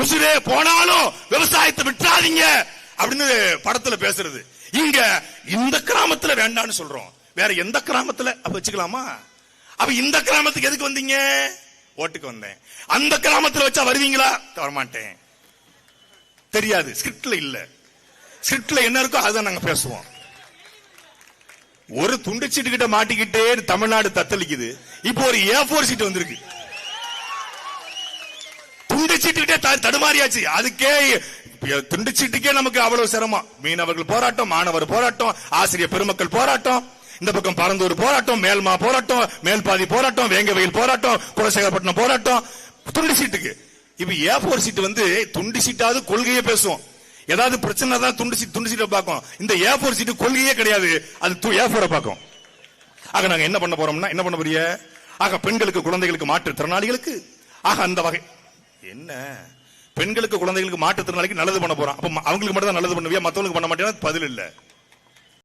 உசுரே போனாலும் விவசாயத்தை விட்டுறாதீங்க அப்படின்னு படத்துல பேசுறது. இங்க இந்த கிராமத்துல வேண்டான்னு சொல்றோம், வேற எந்த கிராமத்துல அப்ப வச்சுக்கலாமா? அப்ப இந்த கிராமத்துக்கு எதுக்கு வந்தீங்க? ஓட்டுக்கு வந்தேன். அந்த கிராமத்துல வச்சா வருவீங்களா? வரமாட்டேன். தெரியாது, ஸ்கிரிப்ட்ல இல்ல. ஸ்கிரிப்ட்ல என்ன இருக்கோ அதுதான் நாங்க பேசுவோம். ஒரு துண்டு சீட்டு கிட்ட மாட்டிக்கிட்டே தமிழ்நாடு தத்தளிக்குது. இப்போ ஒரு A4 சீட்டு வந்திருக்கு. துண்டு சீட்டு கிட்டே தடுமாறியாச்சு. அதுக்கே துண்டு சீட்டுக்கே நமக்கு அவ்வளவு சிரமம். மீனவர்கள் போராட்டம், மாணவர் போராட்டம், ஆசிரியர் பெருமக்கள் போராட்டம், இந்த பக்கம் பரந்தூர் போராட்டம், மேல்மா போராட்டம், மேல்பாதி போராட்டம், வேங்கவயல் போராட்டம், குலசேகரப்பட்டினம் போராட்டம், துண்டு சீட்டுக்கு. இப்ப A4 சீட்டு வந்து துண்டு சீட்டாவது கொள்கையே பேசுவோம். ஏதாவது பிரச்சனை தான் துண்டு சீட்டை பார்க்கும். இந்த A4 சீட்டு கொள்கையே கிடையாது, அது A4 பார்க்கும். ஆக நாங்க என்ன பண்ண போறோம்னா, என்ன பண்ண போறிய? ஆக பெண்களுக்கு, குழந்தைகளுக்கு, மாற்றுத்திறனாளிகளுக்கு, ஆக அந்த வகை என்ன பெண்களுக்கு, குழந்தைகளுக்கு, மாற்றுத்திறனாளிக்கு நல்லது பண்ண போறோம். அப்ப அவங்களுக்கு மட்டும் தான் நல்லது பண்ணுவியா, மத்தவங்களுக்கு பண்ண மாட்டேன்னா பதில் இல்ல.